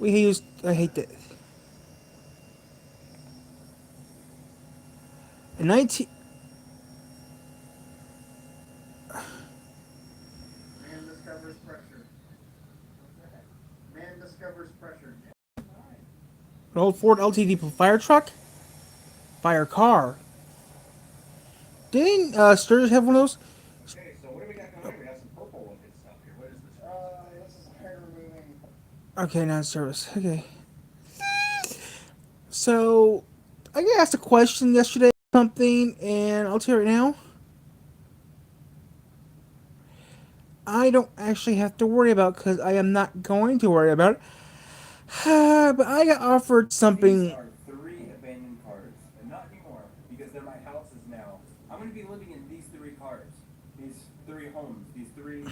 I hate that. In 19. Man discovers pressure. What's that? Man discovers pressure. An old Ford LTD fire truck? Fire car. Didn't Sturgis have one of those? Okay, so what do we got going on? We have some purple looking stuff here. What is this? This is hair removing. Okay, not service. Okay. So, I got asked a question yesterday, something, and I'll tell you right now. I don't actually have to worry about because I am not going to worry about it. But I got offered These something. are three abandoned cars, and not anymore because they're my houses now. I'm going to be living in these three cars, these three homes, these three.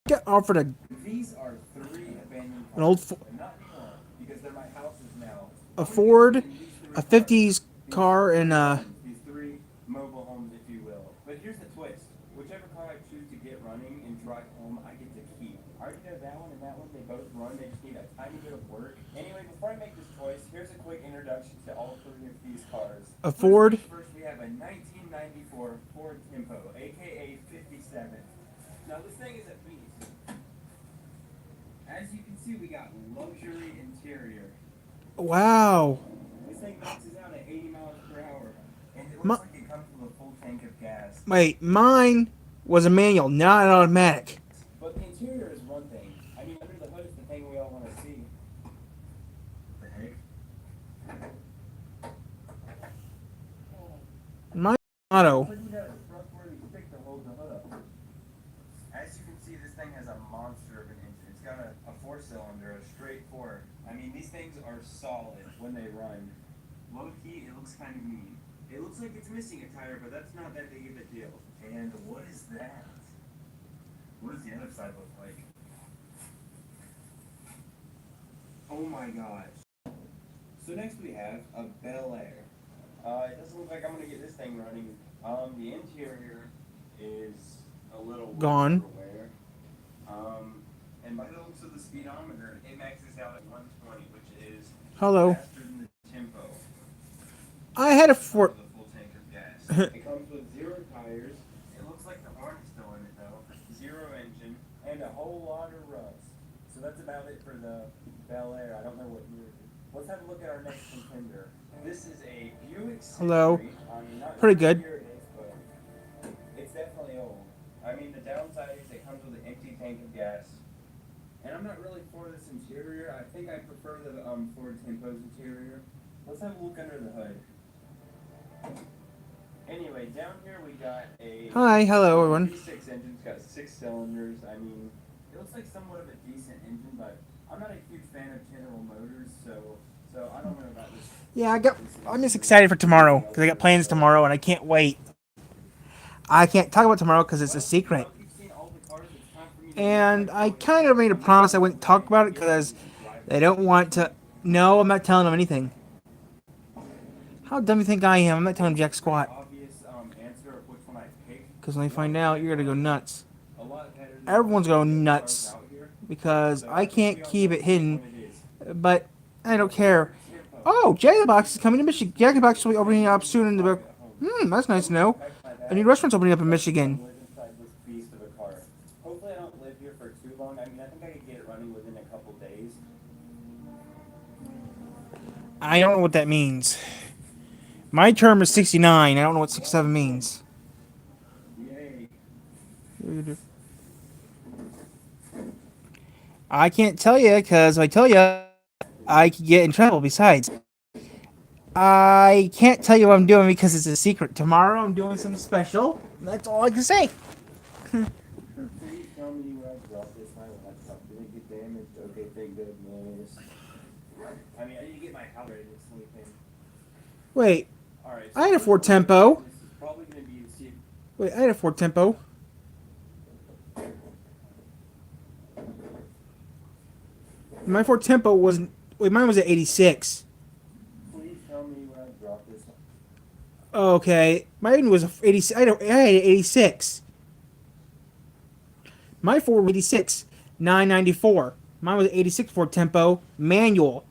Got offered These are three abandoned an cars, old and not anymore because they're my houses now. a I'm going to be living Ford, in these three a cars, 50s these car, three and homes, these three mobile homes, if you will. But here's the twist: whichever car I choose to get running and drive home, I get to keep. I already know that one and that one. They both run. They just need a tiny bit of work. Anyway, before I make this choice, here's a quick introduction to all three of these cars. a First Ford. things first, we have a 1994 Ford Tempo, aka 57. Now this thing is a beast. As you can see, we got luxury interior. Wow. This thing maxes out at 80 miles per hour. And it My, looks like it comes with a full tank of gas. wait, mine was a manual, not an automatic. But the interior is one thing. I mean, under the hood is the thing we all want to see. The heck? Mine auto. But you got a trustworthy stick to hold the hood up. As you can see, this thing has a monster of an engine. It's got a four-cylinder, a straight four. I mean, these things are solid when they run. Low key, it looks kind of mean. It looks like it's missing a tire, but that's not that big of a deal. And what is that? What does the other side look like? Oh my gosh. So next we have a Bel Air. It doesn't look like I'm gonna get this thing running. The interior is a little Gone. wear. And by the looks of the speedometer, it maxes out at 120, which is Hello. faster than the Tempo. I had a Does come Ford. with a full tank of gas. It comes with zero tires. It looks like the horn is still in it though. Zero engine and a whole lot of rust. So that's about it for the Bel Air. I don't know what year it is. Let's have a look at our next contender. This is a Buick Hello. Century. I'm not Pretty sure what good. year it is, but it's definitely old. I mean, the downside is it comes with an empty tank of gas. And I'm not really for this interior. I think I prefer the Ford Tempo's interior. Let's have a look under the hood. Anyway, down here we got a Hi, hello everyone. V6 engine. It's got 6 cylinders. I mean, it looks like somewhat of a decent engine, but I'm not a huge fan of General Motors, so I don't know about this. Yeah, I'm just excited for tomorrow because I got plans tomorrow and I can't wait. I can't talk about tomorrow because it's a secret. Well, you've seen all the cars. It's time for me to make my And I choice. kind of made a I'm gonna promise I let wouldn't one of talk my about it viewers because drive they this don't thing. want to. No, I'm not telling them anything. How dumb do you think I am? I'm not telling them jack Pretty squat. obvious answer of which one I pick. Because when they One find of out, my you're gonna go cars nuts. a lot better than Everyone's most of going the other cars nuts out here. because So I I think we can't all keep know it which hidden. one it is. But I don't The care. Ford Tempo. Oh, Jack in the Box is coming to Michigan. Jack in the Box will be opening up soon in the. Private home. That's nice to I'm gonna know. pack my A new bag restaurant's opening up in and come Michigan. live inside this beast of a car. Hopefully I don't live here for too long. I mean, I think I could get it running within a couple days. I don't know what that means. My term is 69. I don't know what 67 means. Yay. I can't tell you because if I tell you, I could get in trouble. Besides, I can't tell you what I'm doing because it's a secret. Tomorrow I'm doing something special. That's all I can say. Please tell me where I dropped this. My laptop didn't get damaged. Okay, thank goodness. I mean, I need to get my house ready to sleep in. Wait, Alright, so I had a first Ford order of Tempo. business is probably going to be to see. Wait, I had a Ford Tempo. My Ford Tempo was. Wait, mine was at 86. Please tell me where I dropped this. Okay, mine was a 86. I had 86. My Ford was 86, 994. Mine was 86 Ford Tempo, manual.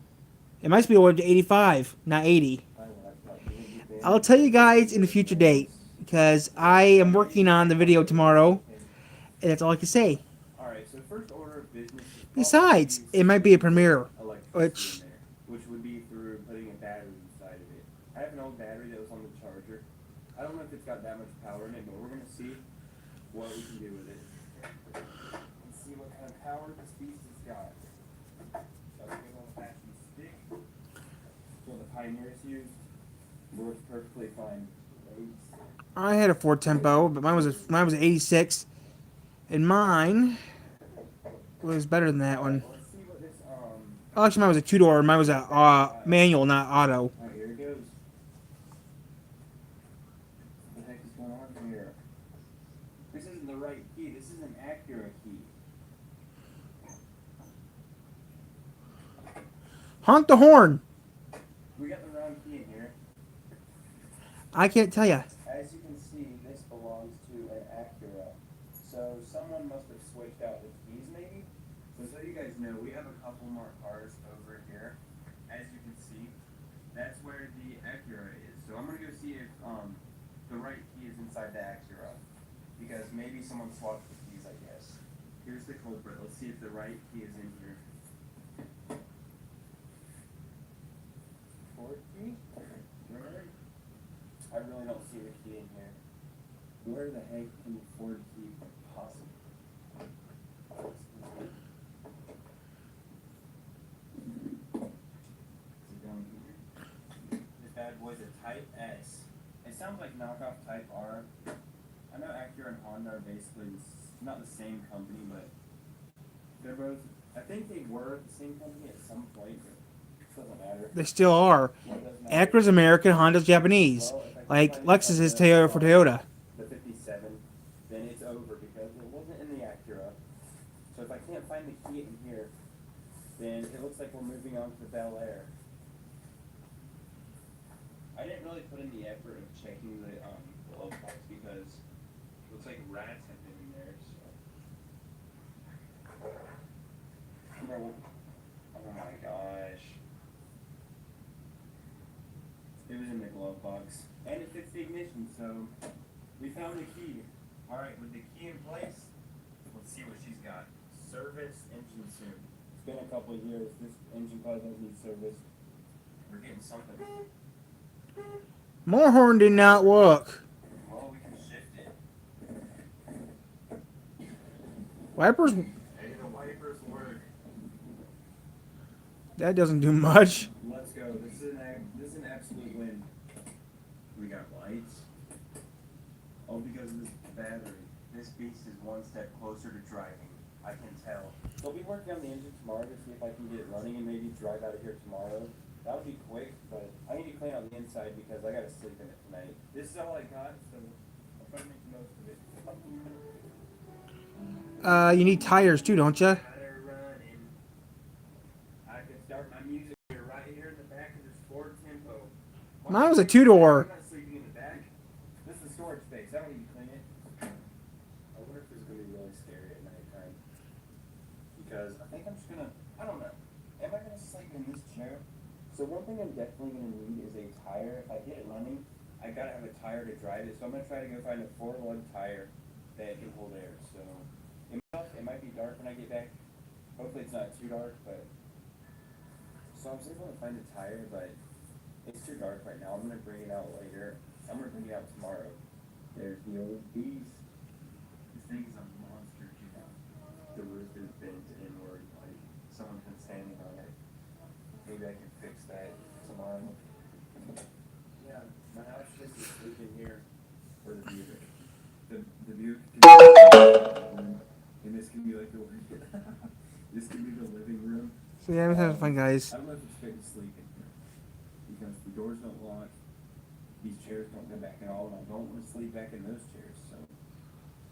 It might be ordered to 85, not 80. I'll tell you guys in the future date because I am working on the video tomorrow, and that's all I can say. Alright, so first order of business is Besides, it might be a Premiere, electricity which in there, which would be through putting a battery inside of it. I have an old battery that was on the charger. I don't know if it's got that much power in it, but we're gonna see what we can do with it. Let's see what kind of power this beast has got. So a big old fashioned stick. That's what the pioneers used. Works perfectly fine. I had a Ford Tempo, but mine was 86, and mine was better than that one. Let's see what this Oh, actually, mine was a two-door. Mine was a manual, not auto. Alright, here it goes. What the heck is going on here? This isn't the right key. This is an Acura key. Honk the horn. We got the wrong key in here. I can't tell you. As you can see, this belongs to an Acura. So someone must have switched out the keys maybe? So you guys know, we have a couple more cars over here. As you can see, that's where the Acura is. So I'm gonna go see if the right key is inside the Acura. Because maybe someone swapped the keys, I guess. Here's the culprit. Let's see if the right key is in here. Ford key? Where? I really don't see the key in here. Where the heck can the Ford key possibly? Is it down here? This bad boy's a Type S. It sounds like knockoff Type R. I know Acura and Honda are basically not the same company, but they're both. I think they were the same company at some point, but it doesn't matter. They still are. Well, it doesn't matter. Acura's American, Honda's Japanese. Well, if I can Like find Lexus is the, Toyota for Toyota. The 57, then it's over because it wasn't in the Acura. So if I can't find the key in here, then it looks like we're moving on to the Bel Air. I didn't really put in the effort of checking the glove box because it looks like rats have been in there. So. Oh my gosh. It was in the glove box. And it fits the ignition, so we found the key. Alright, with the key in place, let's see what she's got. Service engine soon. It's been a couple of years. This engine probably doesn't need service. We're getting something. More horn did not work. Well, we can shift it. Wipers, Hey, the wipers work. that doesn't do much. Let's go. This is an absolute win. We got lights. All because of this battery. This beast is one step closer to driving. I can tell. So I'll be working on the engine tomorrow to see if I can get it running and maybe drive out of here tomorrow. That would be quick, but I need to clean out the inside because I gotta sleep in it tonight. This is all I got, so I'll try to make the most of it. You need tires too, don't you? Better running. I can start my music here, right here in the back of this Ford Tempo. Mine was a two-door. I'm not sleeping in the back. This is storage space. I don't need to clean it. I wonder if this is gonna be really scary at nighttime. Because I think I'm just gonna. I don't know. Am I gonna sleep in this chair? So one thing I'm definitely gonna need is a tire. If I get it running, I gotta have a tire to drive it. So I'm gonna try to go find a 4-lug tire that can hold air. So it might be dark when I get back. Hopefully it's not too dark, but so I was able to find a tire, but it's too dark right now. I'm gonna bring it out later. I'm gonna bring it out tomorrow. There's the old beast. This thing is a monster, you know. The roof is bent inward, like someone's been standing on it. Maybe I can fix that tomorrow. Yeah, my house just is sleeping here for the Buick. The Buick can and this can be like the this can be the living room. So yeah, I'm having fun, guys. I don't know if it's good to sleep in here because the doors don't lock. These chairs don't go back at all, and I don't want to sleep back in those chairs. So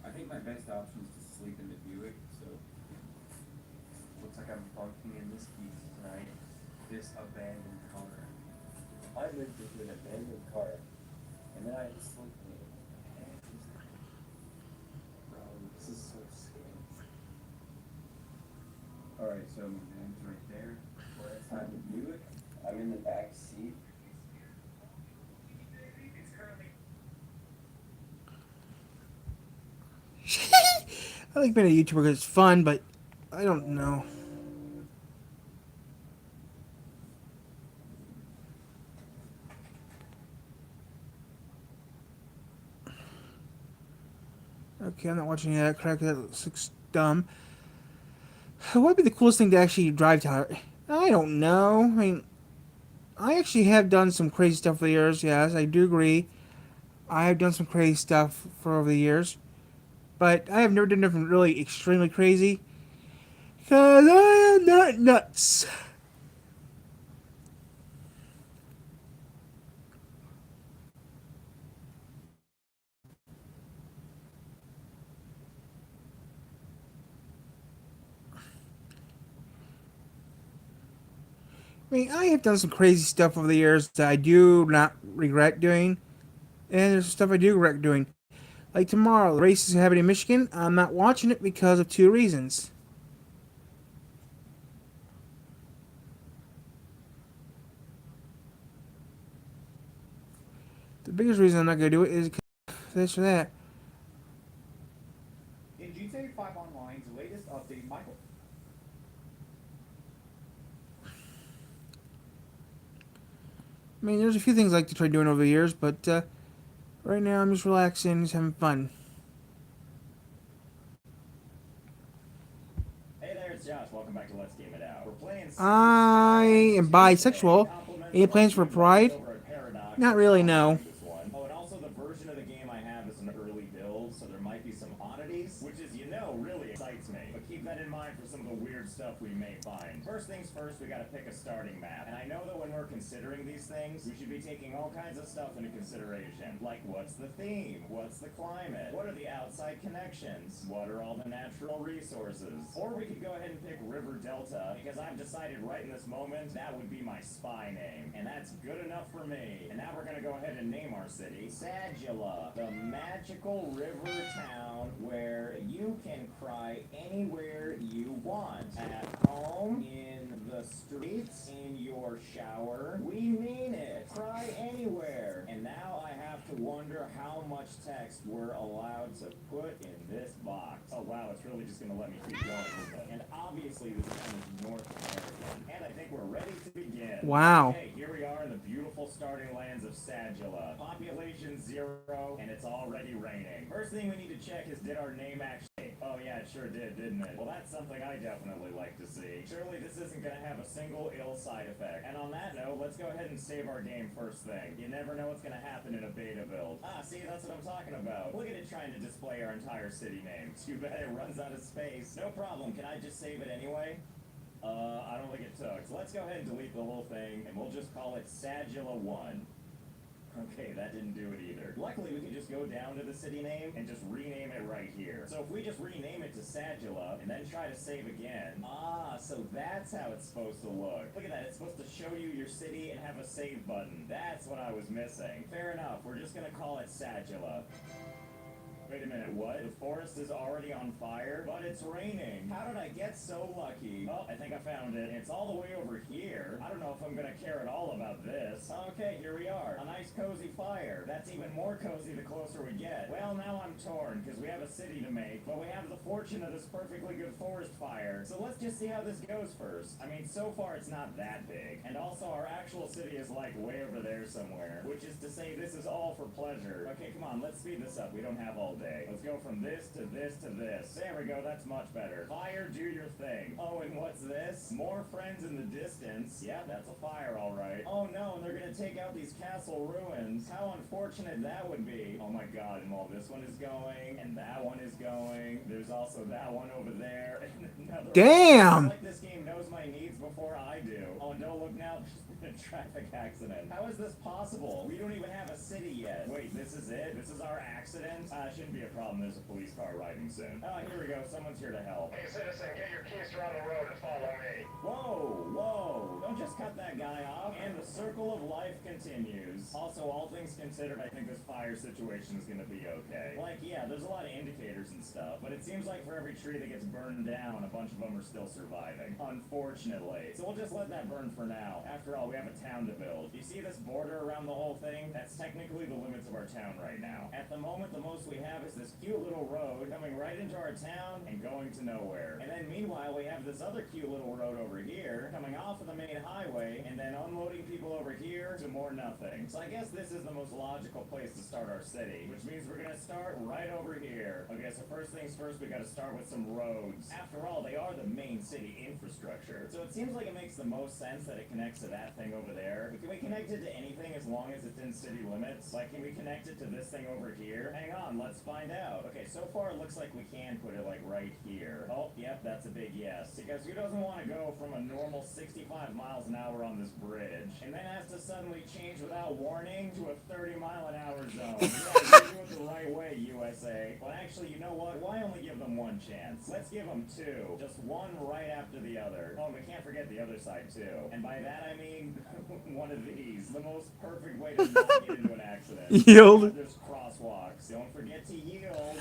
I think my best option is to sleep in the Buick. So looks like I'm bunking in this piece tonight. This abandoned car. I lived with an abandoned car, and then I had to sleep in it. Bro, this is so scary. Alright, so my hand's right there. Where it's time to view it. I'm in the back seat. It's currently I like being a YouTuber because it's fun, but I don't know. Okay, I'm not watching any of that crap. That looks dumb. What would be the coolest thing to actually drive to? I don't know. I mean, I actually have done some crazy stuff over the years. Yes, I do agree. I have done some crazy stuff for over the years, but I have never done anything really extremely crazy because I am not nuts. I mean, I have done some crazy stuff over the years that I do not regret doing, and there's stuff I do regret doing. Like tomorrow, the race is happening in Michigan. I'm not watching it because of two reasons. The biggest reason I'm not going to do it is this or that. In GTA 5 Online's latest update, Michael. I mean, there's a few things I like to try doing over the years, but right now I'm just relaxing, just having fun. Hey there, it's Josh. Welcome back to Let's Game It Out. We're playing. I am bisexual. Any plans for Pride? Not really, no. Oh, and also the version of the game I have is an early build, so there might be some oddities, which is, really excites me. But keep that in mind for some of the weird stuff we may find. First things first, we gotta pick a starting map. And I know that when we're considering these things, we should be taking all kinds of stuff into consideration. Like, what's the theme? What's the climate? What are the outside connections? What are all the natural resources? Or we could go ahead and pick River Delta, because I've decided right in this moment that would be my spy name. And that's good enough for me. And now we're gonna go ahead and name our city Sadula, the magical river town where you can cry anywhere you want. At home, in the streets, in your shower. We mean it. Cry anywhere. And now I have to wonder how much text we're allowed to put in this box. Oh wow, it's really just gonna let me keep going with it. And obviously this town is North American. And I think we're ready to begin. Wow. Okay, here we are in the beautiful starting lands of Sadula. Population 0, and it's already raining. First thing we need to check is, did our name actually... Oh yeah, it sure did, didn't it? Well, that's something I definitely like to see. Surely this isn't gonna have a single ill side effect. And on that note, let's go ahead and save our game first thing. You never know what's gonna happen in a beta build. Ah, see, that's what I'm talking about. Look at it trying to display our entire city name. Too bad it runs out of space. No problem, can I just save it anyway? I don't think it took. So let's go ahead and delete the whole thing, and we'll just call it Sadula 1. Okay, that didn't do it either. Luckily, we can just go down to the city name and just rename it right here. So if we just rename it to Sadula and then try to save again... Ah, so that's how it's supposed to look. Look at that, it's supposed to show you your city and have a save button. That's what I was missing. Fair enough, we're just gonna call it Sadula. Wait a minute, what? The forest is already on fire? But it's raining. How did I get so lucky? Oh, I think I found it. It's all the way over here. I don't know if I'm gonna care at all about this. Okay, here we are. A nice cozy fire. That's even more cozy the closer we get. Well, now I'm torn, because we have a city to make, but we have the fortune of this perfectly good forest fire. So let's just see how this goes first. I mean, so far it's not that big. And also, our actual city is like way over there somewhere. Which is to say, this is all for pleasure. Okay, come on, let's speed this up. We don't have all day. Let's go from this to this to this. There we go, that's much better. Fire, do your thing. Oh, and what's this? More friends in the distance. Yeah, that's a fire, all right. Oh no, and they're gonna take out these castle ruins. How unfortunate that would be. Oh my god, and while this one is going, and that one is going, there's also that one over there, and another Damn! one. It's like this game knows my needs before I do. Oh, and don't look now, there's been a traffic accident. How is this possible? We don't even have a city yet. Wait, this is it? This is our accident? Should shouldn't be a problem. There's a police car arriving soon. Oh, here we go. Someone's here to help. Hey, citizen, get your keys around the road and follow me. Whoa. Don't just cut that guy off. And the circle of life continues. Also, all things considered, I think this fire situation is going to be okay. Like, yeah, there's a lot of indicators and stuff, but it seems like for every tree that gets burned down, a bunch of them are still surviving. Unfortunately. So we'll just let that burn for now. After all, we have a town to build. You see this border around the whole thing? That's technically the limits of our town right now. At the moment, the most we have is this cute little road coming right into our town and going to nowhere. And then meanwhile, we have this other cute little road over here coming off of the main highway and then unloading people over here to more nothing. So I guess this is the most logical place to start our city, which means we're gonna start right over here. Okay, so first things first, we gotta start with some roads. After all, they are the main city infrastructure. So it seems like it makes the most sense that it connects to that thing over there. But can we connect it to anything as long as it's in city limits? Like, can we connect it to this thing over here? Hang on, let's find out. Okay, so far it looks like we can put it like right here. Oh, yep, that's a big yes. Because who doesn't want to go from a normal 65 miles an hour on this bridge and then has to suddenly change without warning to a 30-mile-an-hour zone? You gotta do it the right way, USA. But actually, you know what? Why only give them one chance? Let's give them two. Just one right after the other. Oh, and we can't forget the other side, too. And by that, I mean one of these. The most perfect way to not get into an accident. Yield. There's crosswalks. Don't forget to yield.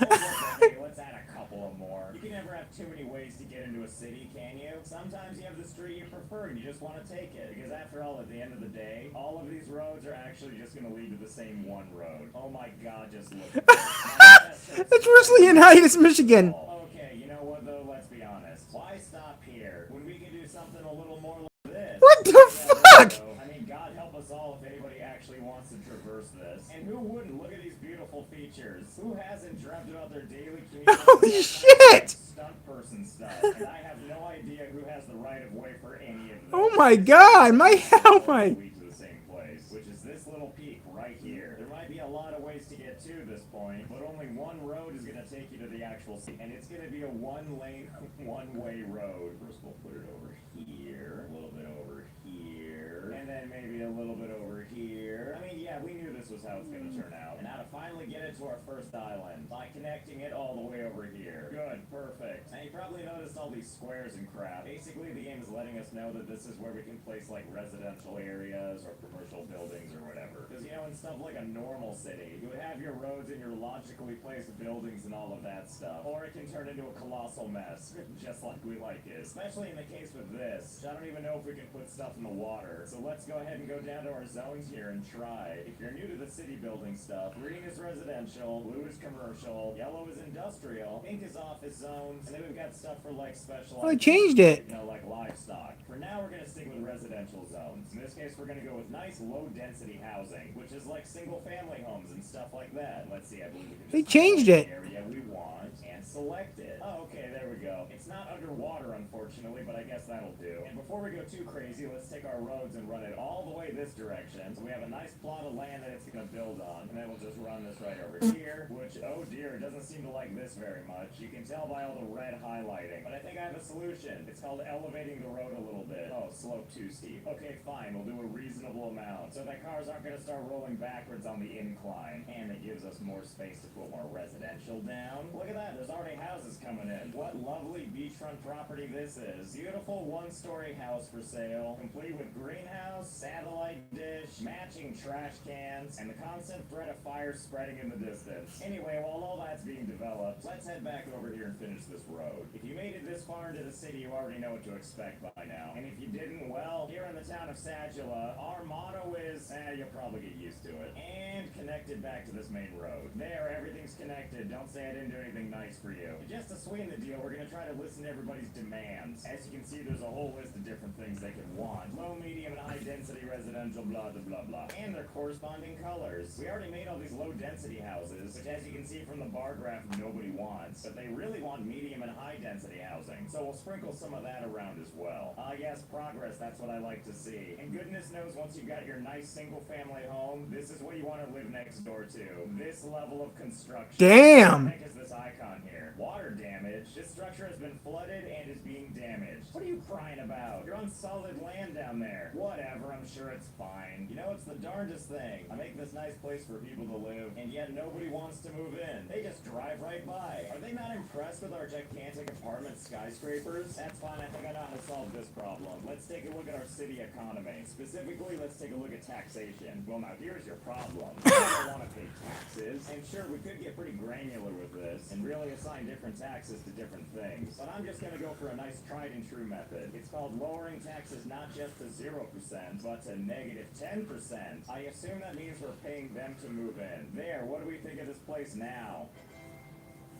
Hey, let's add a couple of more. You can never have too many ways to get into a city, can you? Sometimes you have the street you prefer and you just want to take it. Because after all, at the end of the day, all of these roads are actually just going to lead to the same one road. Oh my god, just look at this. It's Wesleyan Heights, Michigan. Okay, you know what though? Let's be honest. Why stop here when we can do something a little more like this? What the fuck? I mean, God help us all if anybody actually wants to traverse this. And who wouldn't? Look at these beautiful features. Who hasn't dreamt about their daily commute? Holy shit! Stunt person stuff. And I have no idea who has the right of way for any of this. Oh my god, oh my. Lead to the same place, which is this little peak right here. There might be a lot of ways to get to this point, but only one road is going to take you to the actual city. And it's going to be a one-lane, one-way road. First we'll put it over here, a little bit over here, and then maybe a little bit over here. I mean, yeah, we knew this was how it's going to turn out. And now to finally get it to our first island by connecting it all the way over here. Good, perfect. And you probably noticed all these squares and crap. Basically, the game is letting us know that this is where we can place like residential areas or commercial buildings or whatever. Because, you know, in stuff like a normal city, you would have your roads and your logically placed buildings and all of that stuff. Or it can turn into a colossal mess, just like we like it. Especially in the case with this. I don't even know if we can put stuff in the water. So let's go ahead and go down to our zones here and try. If you're new to the city building stuff, green is residential, blue is commercial, yellow is industrial, pink is office zones, and then we've got stuff for like special. Oh, I changed it. You know, like livestock. For now, we're gonna stick with residential zones. In this case, we're gonna go with nice low-density housing, which is like single-family homes and stuff like that. Let's see, I believe we can They just changed select it. the area we want and select it. Oh, okay, there we go. It's not underwater, unfortunately, but I guess that'll do. And before we go too crazy, let's take our roads and run it all the way this direction. So we have a nice plot of land that it's gonna build on, and then we'll just run this right over here. Which, oh dear, it doesn't seem to like this very much. You can tell by all the red highlighting. But I think I have a solution. It's called elevating the road a little bit. Oh, slope too steep. Okay, fine. We'll do a reasonable amount so that cars aren't gonna start rolling backwards on the incline. And it gives us more space to put more residential down. Look at that. There's already houses coming in. What lovely beachfront property this is. Beautiful one-story house for sale, complete with greenhouse, satellite dish, matching trash cans, and the constant threat of fire spreading in the distance. Anyway, while all that's being developed, let's head back over here and finish this road. If you made it this far into the city, you already know what to expect by now. And if you didn't, well, here in the town of Sagula, our motto is, you'll probably get used to it. And connected back to this main road. There, everything's connected. Don't say I didn't do anything nice for you. But just to sweeten the deal, we're gonna try to listen to everybody's demands. As you can see, there's a whole list of different things they could want. Low, medium, and high density residential, blah, blah, blah, blah. And their corresponding colors. We already made all these low density houses, which as you can see from the bar graph, nobody wants. But they really want medium and high density housing. So we'll sprinkle some of that around as well. Yes, progress, that's what I like to see. And goodness knows once you've got your nice single family home, this is what you want to live next door to. This level of construction. Damn. What the heck is this icon here? Water damage. This structure has been been flooded and is being damaged. What are you crying about? You're on solid land down there. Whatever, I'm sure it's fine. You know, it's the darndest thing. I make this nice place for people to live, and yet nobody wants to move in. They just drive right by. Are they not impressed with our gigantic apartment skyscrapers? That's fine, I think I know how to solve this problem. Let's take a look at our city economy. Specifically, let's take a look at taxation. Well, now here's your problem. You don't want to pay taxes, and sure, we could get pretty granular with this and really assign different taxes to different things. But I'm just gonna go for a nice tried and true method. It's called lowering taxes not just to 0%, but to negative 10%. I assume that means we're paying them to move in. There, what do we think of this place now?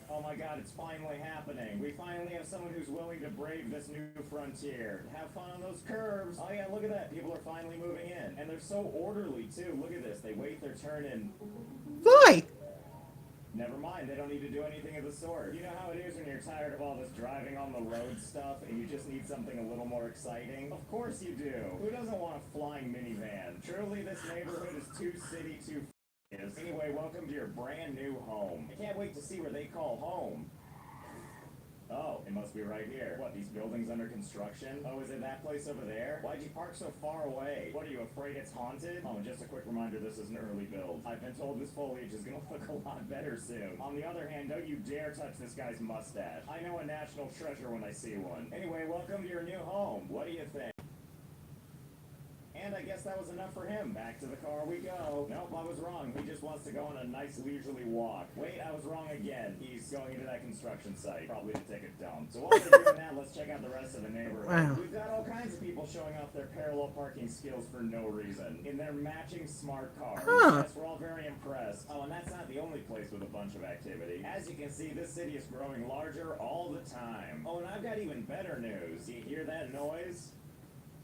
Oh my god, it's finally happening. We finally have someone who's willing to brave this new frontier. Have fun on those curves. Oh yeah, look at that. People are finally moving in. And they're so orderly too. Look at this. They wait their turn in. Why? Never mind, they don't need to do anything of the sort. You know how it is when you're tired of all this driving on the road stuff and you just need something a little more exciting? Of course you do. Who doesn't want a flying minivan? Truly, this neighborhood is too city, too f***ing. Anyway, welcome to your brand new home. I can't wait to see where they call home. Oh, it must be right here. What, these buildings under construction? Oh, is it that place over there? Why'd you park so far away? What, are you afraid it's haunted? Oh, and just a quick reminder, this is an early build. I've been told this foliage is gonna look a lot better soon. On the other hand, don't you dare touch this guy's mustache. I know a national treasure when I see one. Anyway, welcome to your new home. What do you think? And I guess that was enough for him. Back to the car we go. Nope, I was wrong. He just wants to go on a nice leisurely walk. Wait, I was wrong again. He's going into that construction site, probably to take a dump. So while we're doing that, let's check out the rest of the neighborhood. Wow. We've got all kinds of people showing off their parallel parking skills for no reason. In their matching smart cars. Huh. Yes, we're all very impressed. Oh, and that's not the only place with a bunch of activity. As you can see, this city is growing larger all the time. Oh, and I've got even better news. Do you hear that noise?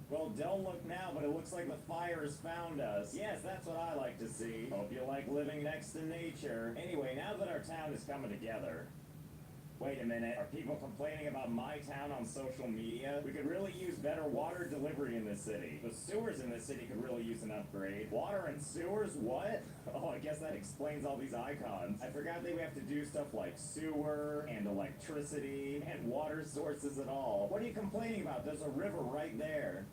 Well, don't look now, but it looks like the fire has found us. Yes, that's what I like to see. Hope you like living next to nature. Anyway, now that our town is coming together... Wait a minute, are people complaining about my town on social media? We could really use better water delivery in this city. The sewers in this city could really use an upgrade. Water and sewers? What? Oh, I guess that explains all these icons. I forgot that we have to do stuff like sewer and electricity and water sources and all. What are you complaining about? There's a river right there.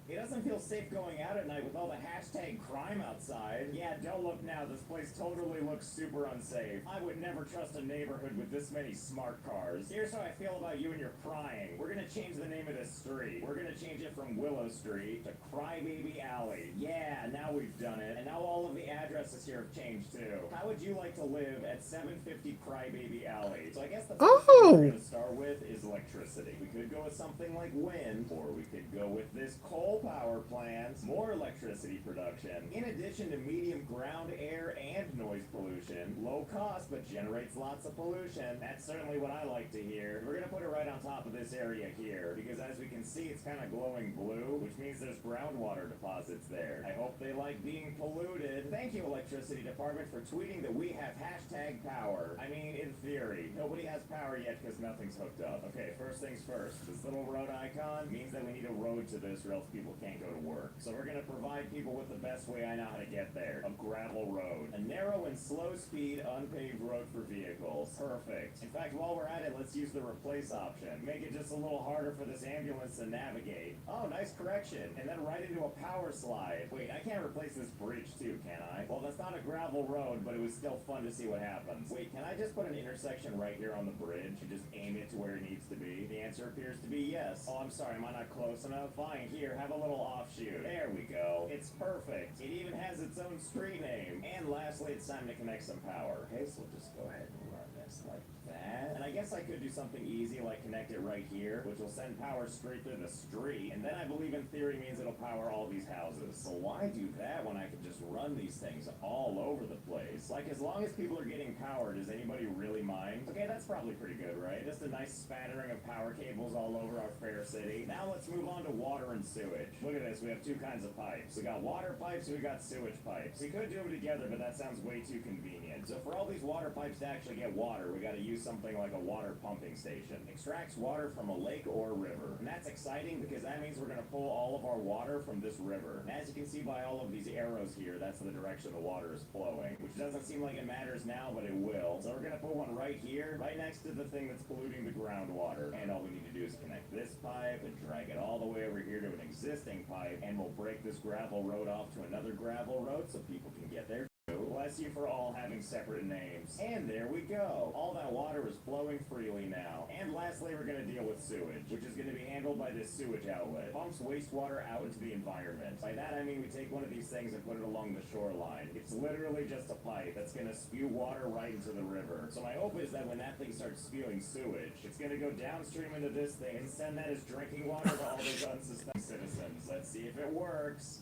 It doesn't feel safe going out at night with all the hashtag crime outside. Yeah, don't look now. This place totally looks super unsafe. I would never trust a neighborhood with this many smart cars. Here's how I feel about you and your prying. We're gonna change the name of this street. We're gonna change it from Willow Street to Crybaby Alley. Yeah, now we've done it. And now all of the addresses here have changed too. How would you like to live at 750 Crybaby Alley? So I guess the first thing we're gonna start with is electricity. We could go with something like wind, or we could go with this coal power plants, more electricity production, in addition to medium ground air and noise pollution. Low cost, but generates lots of pollution. That's certainly what I like to hear. We're gonna put it right on top of this area here, because as we can see, it's kind of glowing blue, which means there's groundwater deposits there. I hope they like being polluted. Thank you, Electricity Department, for tweeting that we have hashtag power. I mean, in theory. Nobody has power yet because nothing's hooked up. Okay, first things first. This little road icon means that we need a road to this or else people can't go to work. So we're gonna provide people with the best way I know how to get there. A gravel road. A narrow and slow speed unpaved road for vehicles. Perfect. In fact, while we're at it, let's use the replace option. Make it just a little harder for this ambulance to navigate. Oh, nice correction. And then right into a power slide. Wait, I can't replace this bridge too, can I? Well, that's not a gravel road, but it was still fun to see what happens. Wait, can I just put an intersection right here on the bridge and just aim it to where it needs to be? The answer appears to be yes. Oh, I'm sorry, am I not close enough? Fine, here, have a little offshoot. There we go. It's perfect. It even has its own street name. And lastly, it's time to connect some power. Okay, so we'll just go ahead and run this like that. And I guess I could do something easy like connect it right here, which will send power straight through the street. And then I believe in theory means it'll power all these houses. So why do that when I can just run these things all over the place? Like, as long as people are getting power, does anybody really mind? Okay, that's probably pretty good, right? Just a nice spattering of power cables all over our fair city. Now let's move on to water and sewage. Look at this, we have two kinds of pipes. We got water pipes, we got sewage pipes. We could do them together, but that sounds way too convenient. So for all these water pipes to actually get water, we gotta use something like a water pumping station. Extracts water from a lake or river. And that's exciting because that means we're going to pull all of our water from this river. And as you can see by all of these arrows here, that's the direction the water is flowing, which doesn't seem like it matters now, but it will. So we're going to put one right here, right next to the thing that's polluting the groundwater. And all we need to do is connect this pipe and drag it all the way over here to an existing pipe, and we'll break this gravel road off to another gravel road so people can get there. Bless you for all having separate names. And there we go. All that water is flowing freely now. And lastly, we're going to deal with sewage, which is going to be handled by this sewage outlet. Pumps wastewater out into the environment. By that I mean we take one of these things and put it along the shoreline. It's literally just a pipe that's going to spew water right into the river. So my hope is that when that thing starts spewing sewage, it's going to go downstream into this thing and send that as drinking water to all those unsuspecting citizens. Let's see if it works.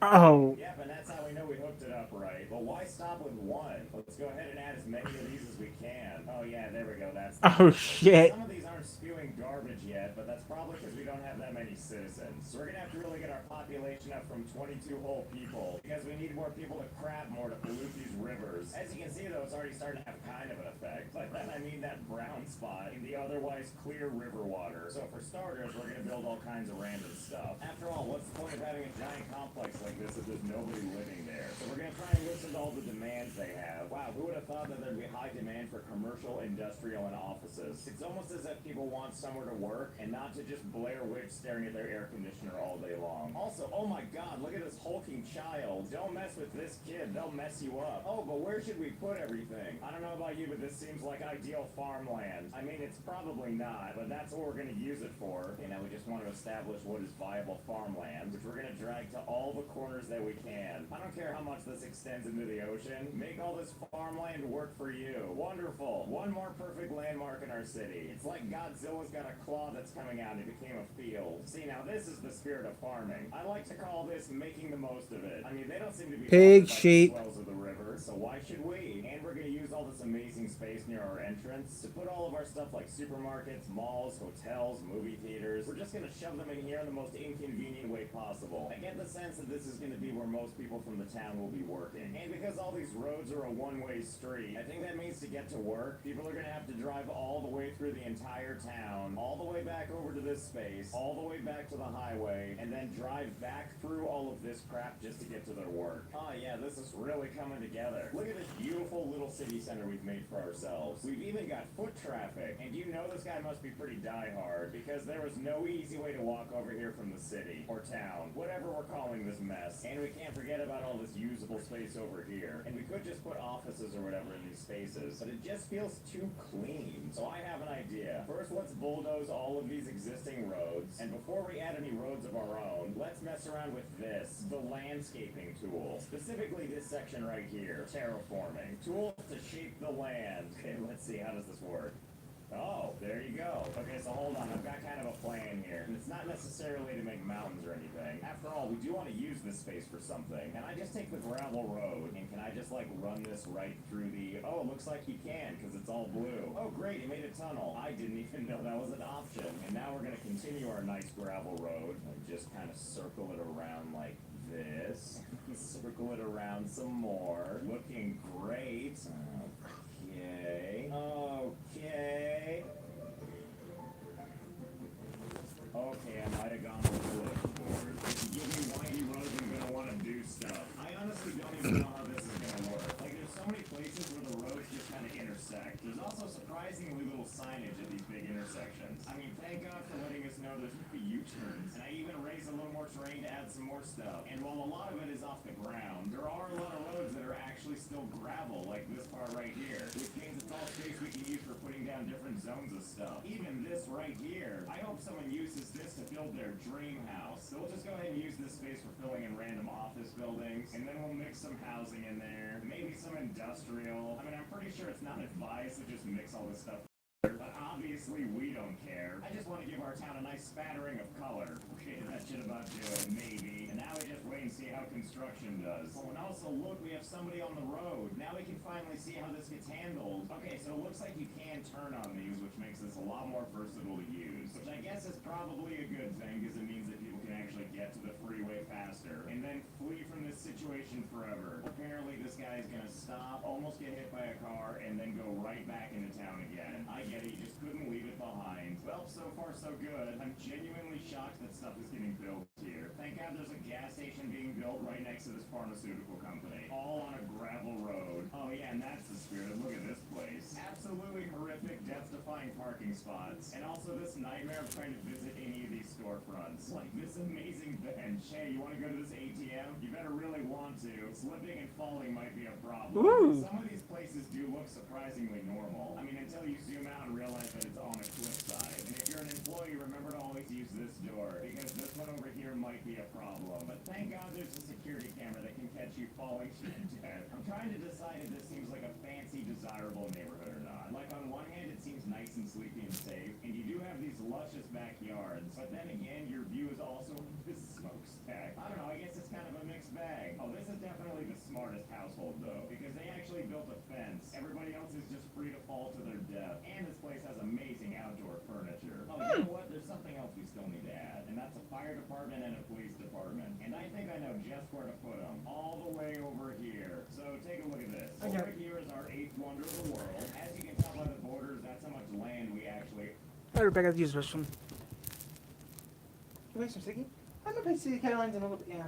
Oh. Yep, and that's how we know we hooked it up right. But why stop with one? Let's go ahead and add as many of these as we can. Oh yeah, there we go, that's Oh, shit. Some of these aren't spewing garbage yet, but that's probably because we don't have that many citizens. So we're gonna have to really get our population up from 22 whole people, because we need more people to crap more to pollute these rivers. As you can see though, it's already starting to have kind of an effect. By that I mean that brown spot in the otherwise clear river water. So for starters, we're gonna build all kinds of random stuff. After all, what's the point of having a giant complex like this if there's nobody living there? So we're gonna try and listen to all the demands they have. Wow, who would have thought that there'd be high demand for commercial, industrial, and offices? It's almost as if people want somewhere to work and not to just Blair Witch staring at their air conditioner all day long. Also, oh my god, look at this hulking child. Don't mess with this kid, they'll mess you up. Oh, but where should we put everything? I don't know about you, but this seems like ideal farmland. I mean, it's probably not, but that's what we're gonna use it for. And now we just want to establish what is viable farmland, which we're gonna drag to all the corners that we can. I don't care how much this extends into the ocean. Make all this farmland work for you. Wonderful. One more perfect landmark in our city. It's like Godzilla's got a claw that's coming out and it became a field. See, now this is the spirit of farming. I like to call this making the most of it. I mean, they don't seem to be Pig, bothered by the sheep. swells of the river, so why should we? And we're gonna use all this amazing space near our entrance to put all of our stuff like supermarkets, malls, hotels, movie theaters. We're just gonna shove them in here in the most inconvenient way possible. I get the sense that this is gonna be where most people from the town will be working. And because all these roads are a one-way street, I think that means to get to work, people are gonna have to drive all the way through the entire town, all the way back over to this space, all the way back to the highway, and then drive back through all of this crap just to get to their work. Oh yeah, this is really coming together. Look at this beautiful little city center we've made for ourselves. We've even got foot traffic, and you know this guy must be pretty diehard, because there was no easy way to walk over here from the city, or town, whatever we're calling this mess. And we can't forget about all this usable space over here. And we could just put offices or whatever in these spaces, but it just feels too clean. So I have an idea. First, let's bulldoze all of these existing roads, and before we add any roads of our own, let's mess around with this, the landscaping tool. Specifically this section right here, terraforming. Tools to shape the land. Okay, let's see, how does this work? Oh, there you go. Okay, so hold on, I've got kind of a plan here. And it's not necessarily to make mountains or anything. After all, we do want to use this space for something. Can I just take the gravel road, and can I just, like, run this right through the... Oh, it looks like you can, because it's all blue. Oh, great, it made a tunnel. I didn't even know that was an option. And now we're going to continue our nice gravel road, and just kind of circle it around like this. Circle it around some more. Looking great. Okay. Okay. Okay, I might have gone overboard. If you give me windy roads, I'm gonna want to do stuff. I honestly don't even know how this is gonna work. Like, there's so many places where the roads just kind of intersect. There's also surprisingly little signage at these big intersections. I mean, thank God for letting us know there's gonna be U-turns. And I even raised a little more terrain to add some more stuff. And while a lot of it is off the ground, there are a lot of roads that are actually still gravel, like this part right here, which means it's all space we can use for putting down different zones of stuff. Even this right here, I hope someone uses this to build their dream house. So we'll just go ahead and use this space for filling in random office buildings, and then we'll mix some housing in there, maybe some industrial. I mean, I'm pretty sure it's not advised to just mix all this stuff. But obviously we don't care. I just want to give our town a nice spattering of color. Okay, that should about do it, maybe. And now we just wait and see how construction does. Oh, and also look, we have somebody on the road. Now we can finally see how this gets handled. Okay, so it looks like you can turn on these, which makes this a lot more versatile to use. Which I guess is probably a good thing, because it means that people can actually actually get to the freeway faster and then flee from this situation forever. Apparently this guy's gonna stop, almost get hit by a car, and then go right back into town again. I get it, you just couldn't leave it behind. Well, so far so good. I'm genuinely shocked that stuff is getting built here. Thank God there's a gas station being built right next to this pharmaceutical company. All on a gravel road. Oh yeah, and that's the spirit. Look at this place. Absolutely horrific, death-defying parking spots. And also this nightmare of trying to visit any of these storefronts. Like this amazing bench. Hey, you want to go to this ATM? You better really want to. Slipping and falling might be a problem. Ooh. Some of these places do look surprisingly normal. I mean, until you zoom out and realize that it's on a cliffside. And if you're an employee, remember to always use this door, because this one over here might be a problem. But thank God there's a security camera that can catch you falling to your death. I'm trying to decide if this seems like a fancy, desirable neighborhood or not. Like, on one hand, it seems nice and sleepy and safe, and you do have these luscious backyards. But then again, your view is also this smokestack. I don't know, I guess it's kind of a mixed bag. Oh, this is definitely the smartest household, though, because they actually built a fence. Everybody else is just free to fall to their death. And this place has amazing outdoor furniture. Oh, you know what? There's something else we still need to add, and that's a fire department and a police department. And I think I know just where to put them. All the way over here. So take a look at this. Okay. Over here is our eighth wonder of the world. As you can tell by the borders, that's how much land we actually Alright, Rebecca, use the restroom. Can we make some sticky? I'm gonna play City Carolines in a little bit, yeah.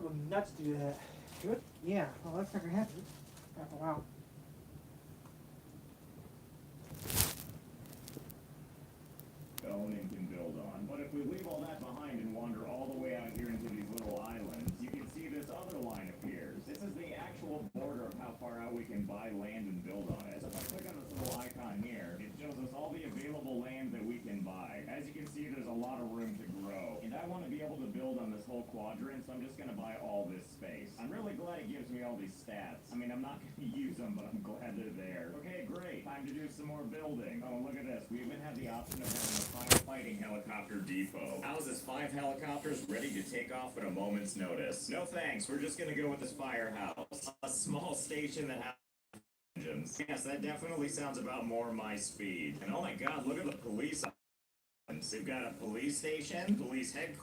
go nuts to do that. Good? Yeah, well, that's not gonna happen. Not for a while. Own and can build on. But if we leave all that behind and wander all the way out here into these little islands, you can see this other line appears. This is the actual border of how far out we can buy land and build on it. So if I click on this little icon here, it shows us all the available land that we can buy. As you can see, there's a lot of room to grow. And I want to be able to build on this whole quadrant, so I'm just going to buy all this space. I'm really glad it gives me all these stats. I mean, I'm not going to use them, but I'm glad they're there. Okay, great. Time to do some more building. Oh, look at this. We even have the option of having a firefighting helicopter depot. How's this 5 helicopters ready to take off at a moment's notice? No thanks. We're just going to go with this firehouse. A small station that has engines. Yes, that definitely sounds about more my speed. And oh my god, look at the police. They've got a police station, police headquarters.